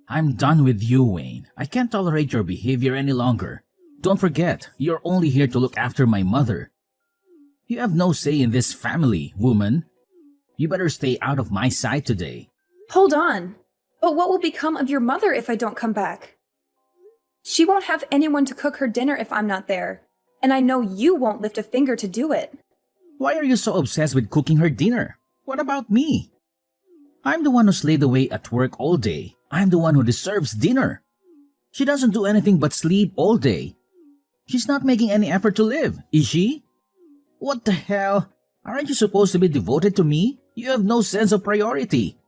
I'm done with you, Wayne. I can't tolerate your behavior any longer. Don't forget, you're only here to look after my mother. You have no say in this family, woman. You better stay out of my sight today. Hold on. But what will become of your mother if I don't come back? She won't have anyone to cook her dinner if I'm not there. And I know you won't lift a finger to do it. Why are you so obsessed with cooking her dinner? What about me? I'm the one who slaved away at work all day. I'm the one who deserves dinner. She doesn't do anything but sleep all day. She's not making any effort to live, is she? What the hell? Aren't you supposed to be devoted to me? You have no sense of priority.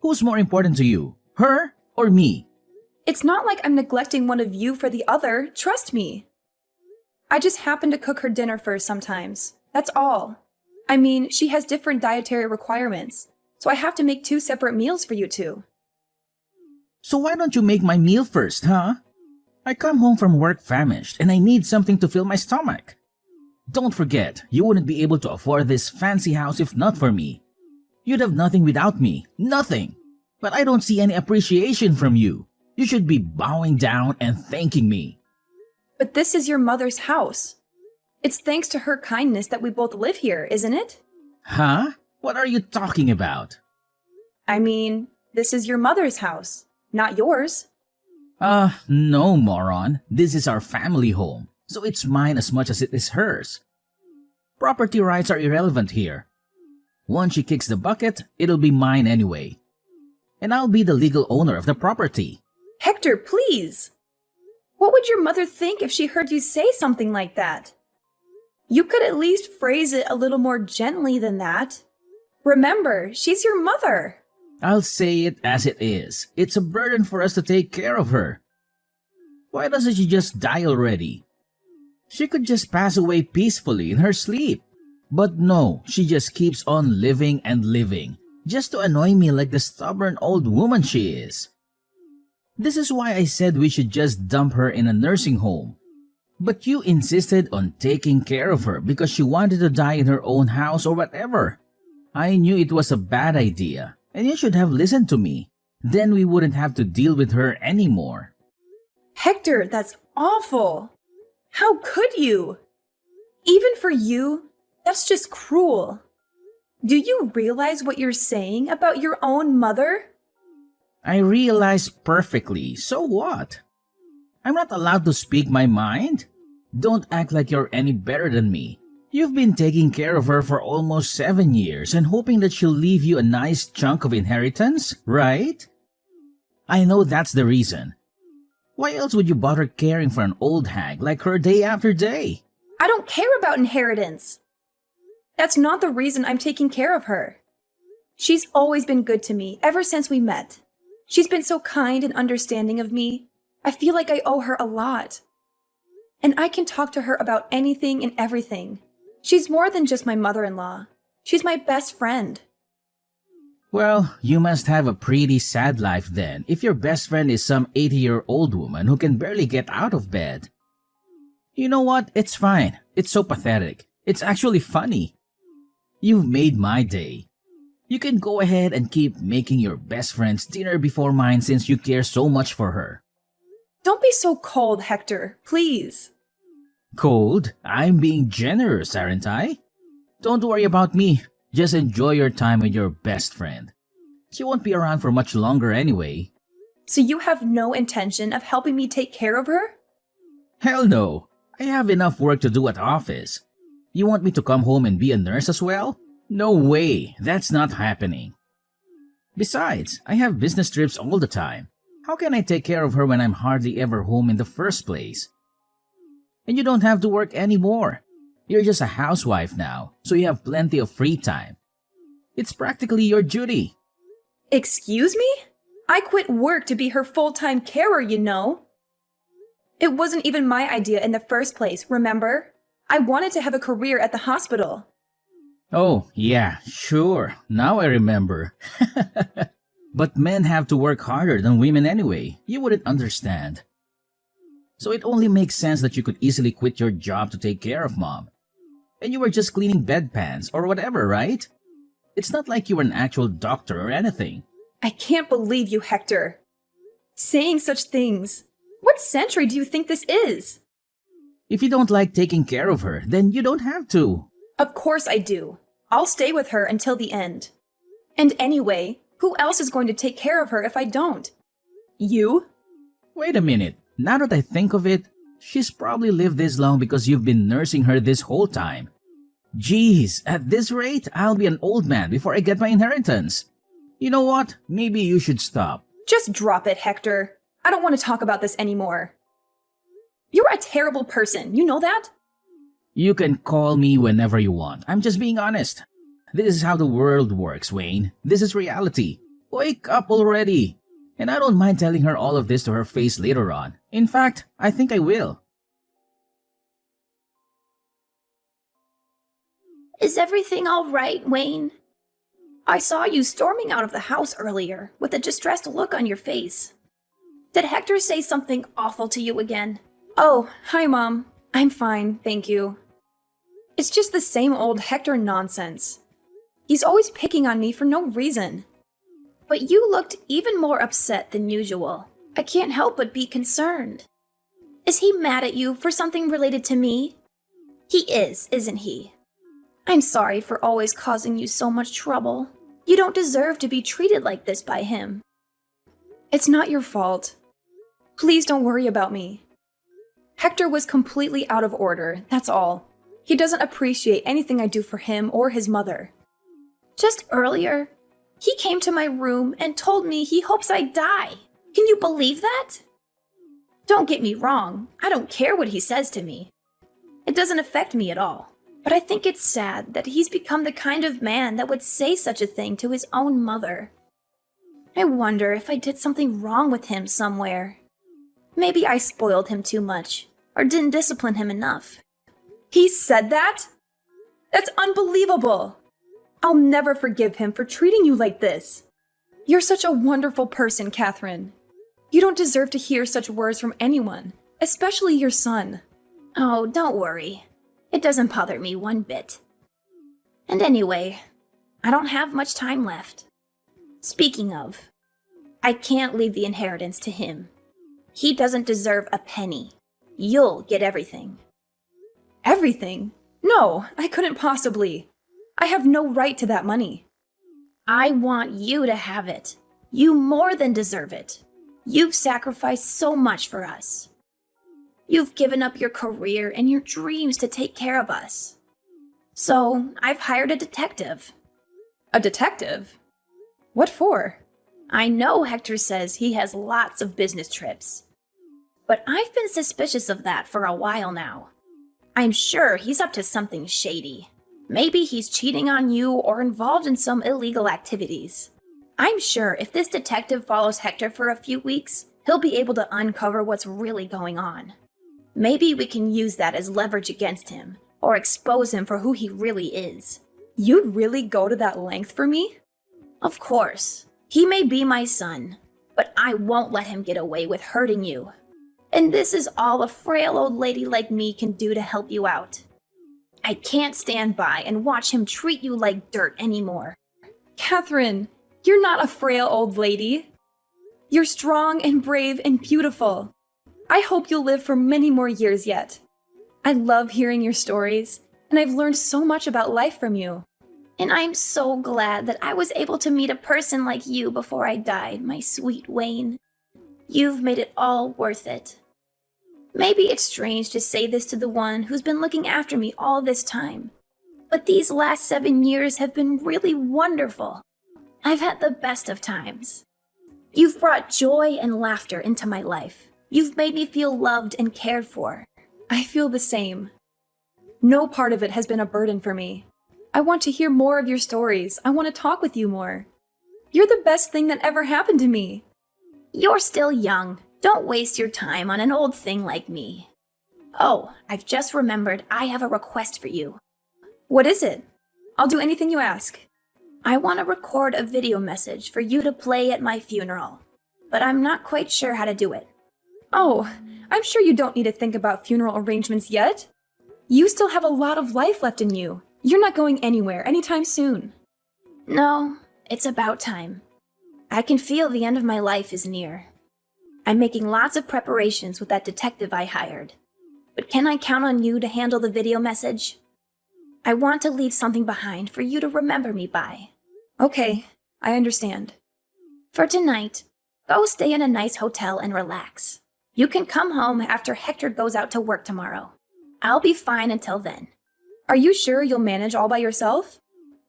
Who's more important to you, her or me? It's not like I'm neglecting one of you for the other, trust me. I just happen to cook her dinner first sometimes. That's all. I mean, she has different dietary requirements, so I have to make 2 separate meals for you two. So why don't you make my meal first, huh? I come home from work famished and I need something to fill my stomach. Don't forget, you wouldn't be able to afford this fancy house if not for me. You'd have nothing without me, nothing. But I don't see any appreciation from you. You should be bowing down and thanking me. But this is your mother's house. It's thanks to her kindness that we both live here, isn't it? Huh? What are you talking about? I mean, this is your mother's house, not yours. No, moron. This is our family home, so it's mine as much as it is hers. Property rights are irrelevant here. Once she kicks the bucket, it'll be mine anyway. And I'll be the legal owner of the property. Hector, please! What would your mother think if she heard you say something like that? You could at least phrase it a little more gently than that. Remember, she's your mother. I'll say it as it is. It's a burden for us to take care of her. Why doesn't she just die already? She could just pass away peacefully in her sleep. But no, she just keeps on living and living, just to annoy me like the stubborn old woman she is. This is why I said we should just dump her in a nursing home. But you insisted on taking care of her because she wanted to die in her own house or whatever. I knew it was a bad idea, and you should have listened to me. Then we wouldn't have to deal with her anymore. Hector, that's awful. How could you? Even for you, that's just cruel. Do you realize what you're saying about your own mother? I realize perfectly, so what? I'm not allowed to speak my mind? Don't act like you're any better than me. You've been taking care of her for almost 7 years and hoping that she'll leave you a nice chunk of inheritance, right? I know that's the reason. Why else would you bother caring for an old hag like her day after day? I don't care about inheritance. That's not the reason I'm taking care of her. She's always been good to me ever since we met. She's been so kind and understanding of me. I feel like I owe her a lot. And I can talk to her about anything and everything. She's more than just my mother-in-law. She's my best friend. Well, you must have a pretty sad life then if your best friend is some 80-year-old woman who can barely get out of bed. You know what? It's fine. It's so pathetic. It's actually funny. You've made my day. You can go ahead and keep making your best friend's dinner before mine since you care so much for her. Don't be so cold, Hector, please. Cold? I'm being generous, aren't I? Don't worry about me. Just enjoy your time with your best friend. She won't be around for much longer anyway. So you have no intention of helping me take care of her? Hell no. I have enough work to do at office. You want me to come home and be a nurse as well? No way. That's not happening. Besides, I have business trips all the time. How can I take care of her when I'm hardly ever home in the first place? And you don't have to work anymore. You're just a housewife now, so you have plenty of free time. It's practically your duty. Excuse me? I quit work to be her full-time carer, you know. It wasn't even my idea in the first place, remember? I wanted to have a career at the hospital. Oh, yeah, sure. Now I remember. But men have to work harder than women anyway. You wouldn't understand. So it only makes sense that you could easily quit your job to take care of mom. And you were just cleaning bedpans or whatever, right? It's not like you were an actual doctor or anything. I can't believe you, Hector. Saying such things. What century do you think this is? If you don't like taking care of her, then you don't have to. Of course I do. I'll stay with her until the end. And anyway, who else is going to take care of her if I don't? You? Wait a minute. Now that I think of it, she's probably lived this long because you've been nursing her this whole time. Geez, at this rate, I'll be an old man before I get my inheritance. You know what? Maybe you should stop. Just drop it, Hector. I don't want to talk about this anymore. You're a terrible person, you know that? You can call me whenever you want. I'm just being honest. This is how the world works, Wayne. This is reality. Wake up already. And I don't mind telling her all of this to her face later on. In fact, I think I will. Is everything all right, Wayne? I saw you storming out of the house earlier with a distressed look on your face. Did Hector say something awful to you again? Oh, hi, Mom. I'm fine, thank you. It's just the same old Hector nonsense. He's always picking on me for no reason. But you looked even more upset than usual. I can't help but be concerned. Is he mad at you for something related to me? He is, isn't he? I'm sorry for always causing you so much trouble. You don't deserve to be treated like this by him. It's not your fault. Please don't worry about me. Hector was completely out of order, that's all. He doesn't appreciate anything I do for him or his mother. Just earlier, he came to my room and told me he hopes I die. Can you believe that? Don't get me wrong, I don't care what he says to me. It doesn't affect me at all. But I think it's sad that he's become the kind of man that would say such a thing to his own mother. I wonder if I did something wrong with him somewhere. Maybe I spoiled him too much, or didn't discipline him enough. He said that? That's unbelievable! I'll never forgive him for treating you like this. You're such a wonderful person, Catherine. You don't deserve to hear such words from anyone, especially your son. Oh, don't worry. It doesn't bother me one bit. And anyway, I don't have much time left. Speaking of, I can't leave the inheritance to him. He doesn't deserve a penny. You'll get everything. Everything? No, I couldn't possibly. I have no right to that money. I want you to have it. You more than deserve it. You've sacrificed so much for us. You've given up your career and your dreams to take care of us. So, I've hired a detective. A detective? What for? I know Hector says he has lots of business trips. But I've been suspicious of that for a while now. I'm sure he's up to something shady. Maybe he's cheating on you or involved in some illegal activities. I'm sure if this detective follows Hector for a few weeks, he'll be able to uncover what's really going on. Maybe we can use that as leverage against him, or expose him for who he really is. You'd really go to that length for me? Of course. He may be my son, but I won't let him get away with hurting you. And this is all a frail old lady like me can do to help you out. I can't stand by and watch him treat you like dirt anymore. Catherine, you're not a frail old lady. You're strong and brave and beautiful. I hope you'll live for many more years yet. I love hearing your stories, and I've learned so much about life from you. And I'm so glad that I was able to meet a person like you before I died, my sweet Wayne. You've made it all worth it. Maybe it's strange to say this to the one who's been looking after me all this time, but these last 7 years have been really wonderful. I've had the best of times. You've brought joy and laughter into my life. You've made me feel loved and cared for. I feel the same. No part of it has been a burden for me. I want to hear more of your stories. I want to talk with you more. You're the best thing that ever happened to me. You're still young. Don't waste your time on an old thing like me. Oh, I've just remembered I have a request for you. What is it? I'll do anything you ask. I want to record a video message for you to play at my funeral, but I'm not quite sure how to do it. Oh, I'm sure you don't need to think about funeral arrangements yet. You still have a lot of life left in you. You're not going anywhere anytime soon. No, it's about time. I can feel the end of my life is near. I'm making lots of preparations with that detective I hired. But can I count on you to handle the video message? I want to leave something behind for you to remember me by. Okay, I understand. For tonight, go stay in a nice hotel and relax. You can come home after Hector goes out to work tomorrow. I'll be fine until then. Are you sure you'll manage all by yourself?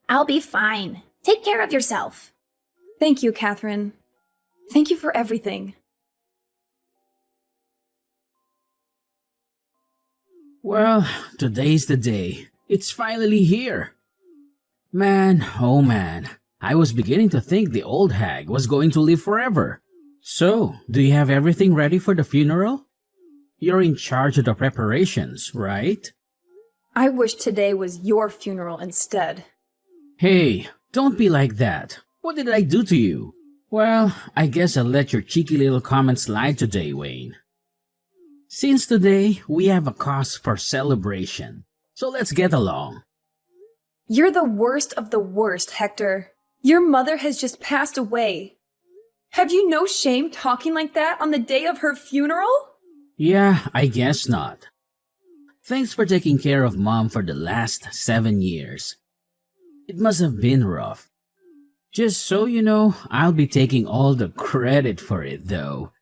I'll be fine. Take care of yourself. Thank you, Catherine. Thank you for everything. Well, today's the day. It's finally here. Man, oh man, I was beginning to think the old hag was going to live forever. So, do you have everything ready for the funeral? You're in charge of the preparations, right? I wish today was your funeral instead. Hey, don't be like that. What did I do to you? Well, I guess I'll let your cheeky little comment slide today, Wayne. Since today, we have a cause for celebration, so let's get along. You're the worst of the worst, Hector. Your mother has just passed away. Have you no shame talking like that on the day of her funeral? Yeah, I guess not. Thanks for taking care of Mom for the last 7 years. It must have been rough. Just so you know, I'll be taking all the credit for it, though.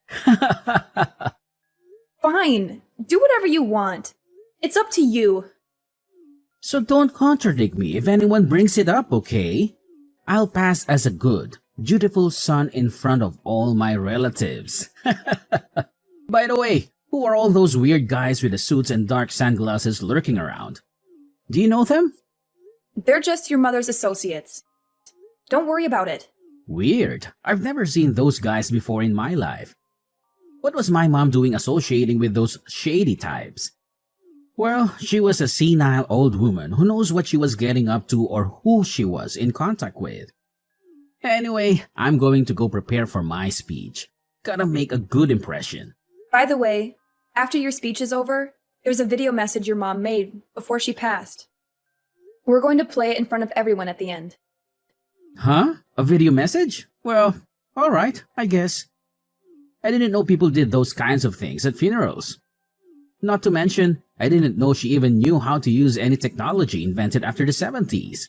Fine. Do whatever you want. It's up to you. So don't contradict me if anyone brings it up, okay? I'll pass as a good, dutiful son in front of all my relatives. By the way, who are all those weird guys with the suits and dark sunglasses lurking around? Do you know them? They're just your mother's associates. Don't worry about it. Weird. I've never seen those guys before in my life. What was my mom doing associating with those shady types? Well, she was a senile old woman who knows what she was getting up to or who she was in contact with. Anyway, I'm going to go prepare for my speech. Gotta make a good impression. By the way, after your speech is over, there's a video message your mom made before she passed. We're going to play it in front of everyone at the end. Huh? A video message? Well, alright, I guess. I didn't know people did those kinds of things at funerals. Not to mention, I didn't know she even knew how to use any technology invented after the 70s.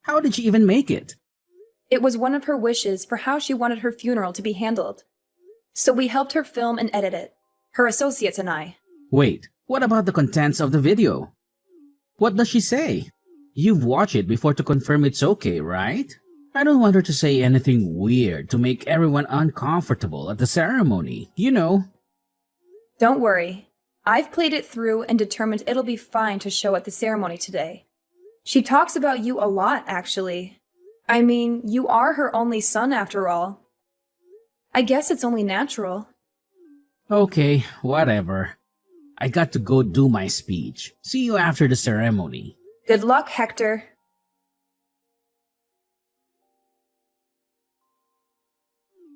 How did she even make it? It was one of her wishes for how she wanted her funeral to be handled. So we helped her film and edit it, her associates and I. Wait, what about the contents of the video? What does she say? You've watched it before to confirm it's okay, right? I don't want her to say anything weird to make everyone uncomfortable at the ceremony, you know. Don't worry. I've played it through and determined it'll be fine to show at the ceremony today. She talks about you a lot, actually. I mean, you are her only son after all. I guess it's only natural. Okay, whatever. I got to go do my speech. See you after the ceremony. Good luck, Hector.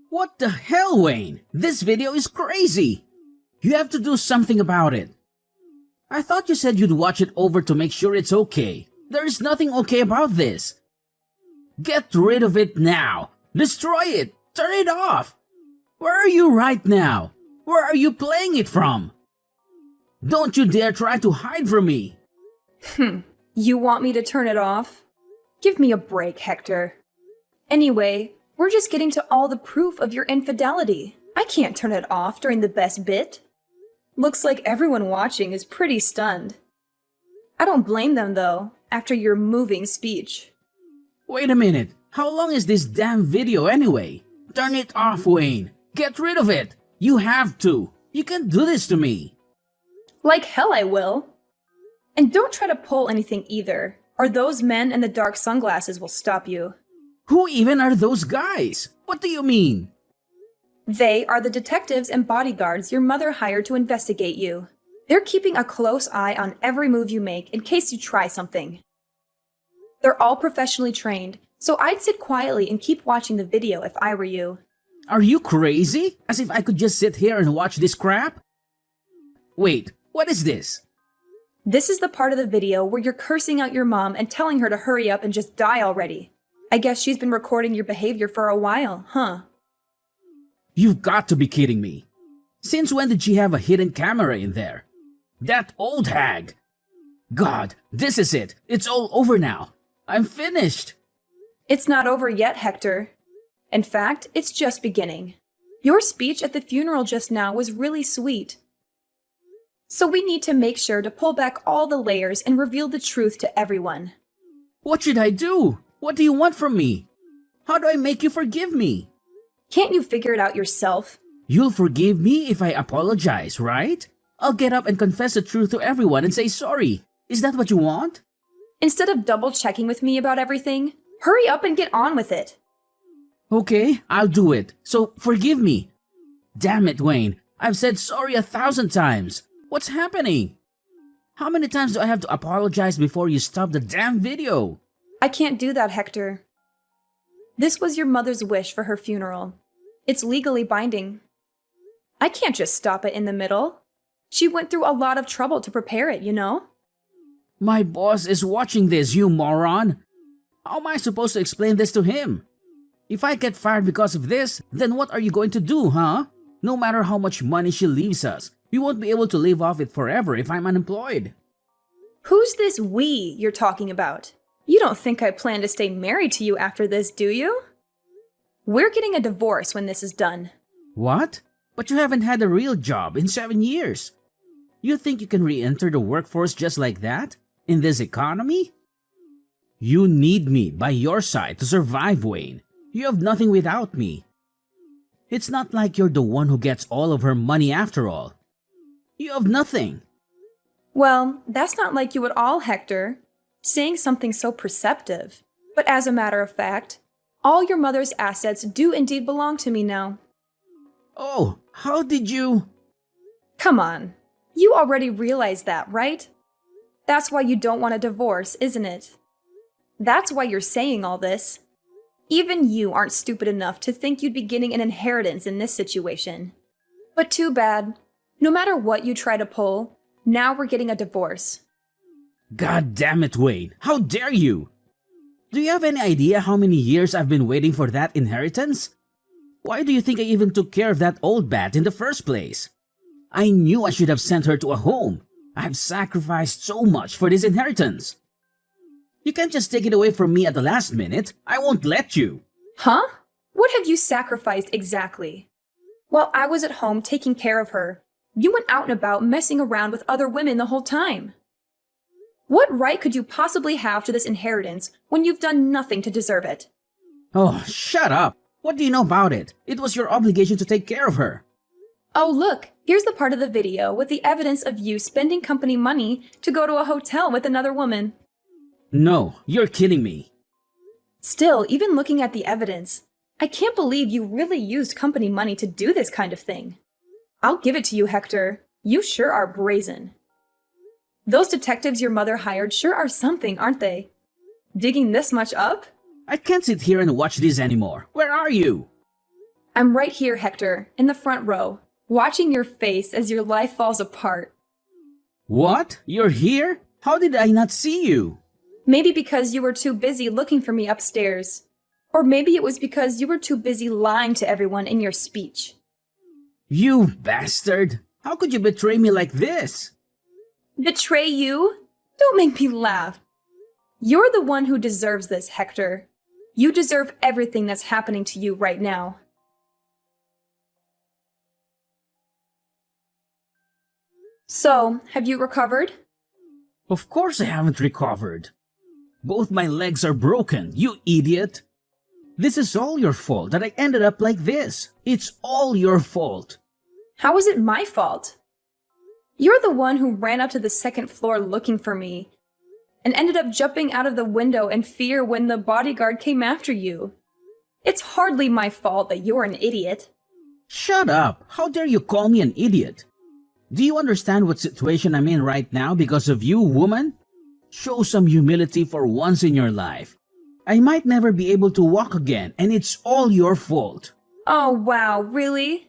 What the hell, Wayne? This video is crazy! You have to do something about it. I thought you said you'd watch it over to make sure it's okay. There is nothing okay about this. Get rid of it now. Destroy it. Turn it off. Where are you right now? Where are you playing it from? Don't you dare try to hide from me. You want me to turn it off? Give me a break, Hector. Anyway, we're just getting to all the proof of your infidelity. I can't turn it off during the best bit. Looks like everyone watching is pretty stunned. I don't blame them, though, after your moving speech. Wait a minute. How long is this damn video anyway? Turn it off, Wayne. Get rid of it. You have to. You can't do this to me. Like hell I will. And don't try to pull anything either, or those men in the dark sunglasses will stop you. Who even are those guys? What do you mean? They are the detectives and bodyguards your mother hired to investigate you. They're keeping a close eye on every move you make in case you try something. They're all professionally trained, so I'd sit quietly and keep watching the video if I were you. Are you crazy? As if I could just sit here and watch this crap? Wait, what is this? This is the part of the video where you're cursing out your mom and telling her to hurry up and just die already. I guess she's been recording your behavior for a while, huh? You've got to be kidding me. Since when did she have a hidden camera in there? That old hag! God, this is it. It's all over now. I'm finished. It's not over yet, Hector. In fact, it's just beginning. Your speech at the funeral just now was really sweet. So we need to make sure to pull back all the layers and reveal the truth to everyone. What should I do? What do you want from me? How do I make you forgive me? Can't you figure it out yourself? You'll forgive me if I apologize, right? I'll get up and confess the truth to everyone and say sorry. Is that what you want? Instead of double-checking with me about everything, hurry up and get on with it. Okay, I'll do it. So forgive me. Damn it, Wayne. I've said sorry 1,000 times. What's happening? How many times do I have to apologize before you stop the damn video? I can't do that, Hector. This was your mother's wish for her funeral. It's legally binding. I can't just stop it in the middle. She went through a lot of trouble to prepare it, you know? My boss is watching this, you moron. How am I supposed to explain this to him? If I get fired because of this, then what are you going to do, huh? No matter how much money she leaves us, we won't be able to live off it forever if I'm unemployed. Who's this we you're talking about? You don't think I plan to stay married to you after this, do you? We're getting a divorce when this is done. What? But you haven't had a real job in 7 years. You think you can re-enter the workforce just like that? In this economy? You need me by your side to survive, Wayne. You have nothing without me. It's not like you're the one who gets all of her money after all. You have nothing. Well, that's not like you at all, Hector. Saying something so perceptive. But as a matter of fact, all your mother's assets do indeed belong to me now. Oh, how did you... Come on. You already realize that, right? That's why you don't want a divorce, isn't it? That's why you're saying all this. Even you aren't stupid enough to think you'd be getting an inheritance in this situation. But too bad. No matter what you try to pull, now we're getting a divorce. God damn it, Wayne. How dare you? Do you have any idea how many years I've been waiting for that inheritance? Why do you think I even took care of that old bat in the first place? I knew I should have sent her to a home. I've sacrificed so much for this inheritance. You can't just take it away from me at the last minute. I won't let you. Huh? What have you sacrificed exactly? While I was at home taking care of her, you went out and about messing around with other women the whole time. What right could you possibly have to this inheritance when you've done nothing to deserve it? Oh, shut up. What do you know about it? It was your obligation to take care of her. Oh, look, here's the part of the video with the evidence of you spending company money to go to a hotel with another woman. No, you're kidding me. Still, even looking at the evidence, I can't believe you really used company money to do this kind of thing. I'll give it to you, Hector. You sure are brazen. Those detectives your mother hired sure are something, aren't they? Digging this much up? I can't sit here and watch this anymore. Where are you? I'm right here, Hector, in the front row, watching your face as your life falls apart. What? You're here? How did I not see you? Maybe because you were too busy looking for me upstairs. Or maybe it was because you were too busy lying to everyone in your speech. You bastard! How could you betray me like this? Betray you? Don't make me laugh. You're the one who deserves this, Hector. You deserve everything that's happening to you right now. So, have you recovered? Of course I haven't recovered. Both my legs are broken, you idiot. This is all your fault that I ended up like this. It's all your fault. How is it my fault? You're the one who ran up to the second floor looking for me and ended up jumping out of the window in fear when the bodyguard came after you. It's hardly my fault that you're an idiot. Shut up! How dare you call me an idiot? Do you understand what situation I'm in right now because of you, woman? Show some humility for once in your life. I might never be able to walk again, and it's all your fault. Oh, wow, really?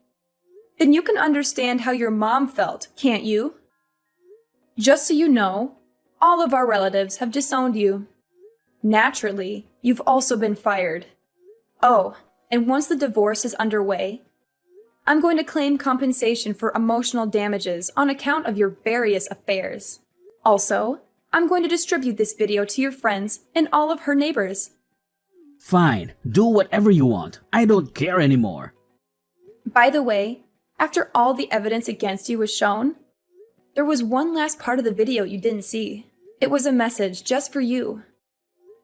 Then you can understand how your mom felt, can't you? Just so you know, all of our relatives have disowned you. Naturally, you've also been fired. Oh, and once the divorce is underway, I'm going to claim compensation for emotional damages on account of your various affairs. Also, I'm going to distribute this video to your friends and all of her neighbors. Fine, do whatever you want. I don't care anymore. By the way, after all the evidence against you was shown, there was one last part of the video you didn't see. It was a message just for you.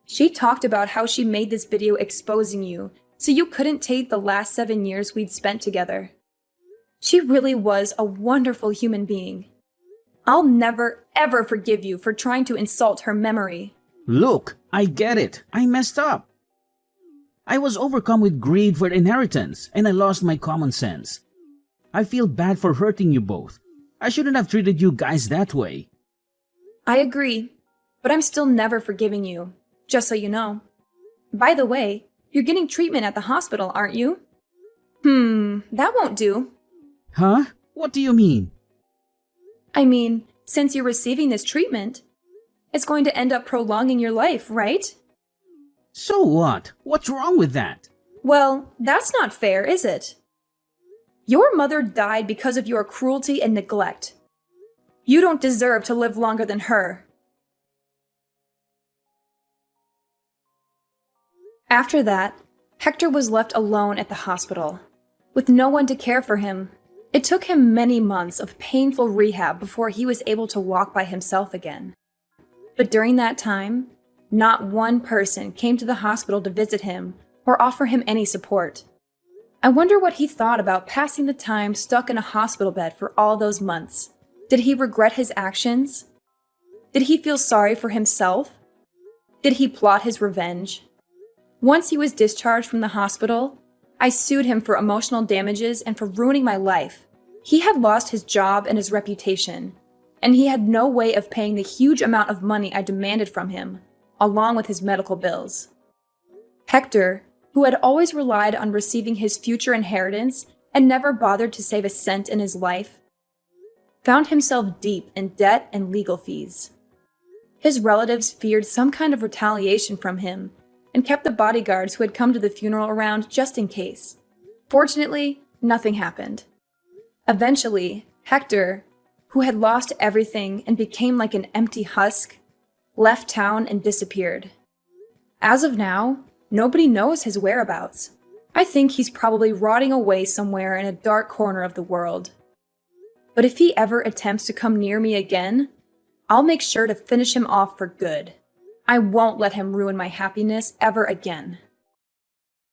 She talked about how she made this video exposing you so you couldn't take the last 7 years we'd spent together. She really was a wonderful human being. I'll never, ever forgive you for trying to insult her memory. Look, I get it. I messed up. I was overcome with greed for inheritance, and I lost my common sense. I feel bad for hurting you both. I shouldn't have treated you guys that way. I agree, but I'm still never forgiving you, just so you know. By the way, you're getting treatment at the hospital, aren't you? That won't do. Huh? What do you mean? I mean, since you're receiving this treatment, it's going to end up prolonging your life, right? So what? What's wrong with that? Well, that's not fair, is it? Your mother died because of your cruelty and neglect. You don't deserve to live longer than her. After that, Hector was left alone at the hospital, with no one to care for him. It took him many months of painful rehab before he was able to walk by himself again. But during that time, not one person came to the hospital to visit him or offer him any support. I wonder what he thought about passing the time stuck in a hospital bed for all those months. Did he regret his actions? Did he feel sorry for himself? Did he plot his revenge? Once he was discharged from the hospital, I sued him for emotional damages and for ruining my life. He had lost his job and his reputation, and he had no way of paying the huge amount of money I demanded from him, along with his medical bills. Hector, who had always relied on receiving his future inheritance and never bothered to save a cent in his life, found himself deep in debt and legal fees. His relatives feared some kind of retaliation from him and kept the bodyguards who had come to the funeral around just in case. Fortunately, nothing happened. Eventually, Hector, who had lost everything and became like an empty husk, left town and disappeared. As of now, nobody knows his whereabouts. I think he's probably rotting away somewhere in a dark corner of the world. But if he ever attempts to come near me again, I'll make sure to finish him off for good. I won't let him ruin my happiness ever again.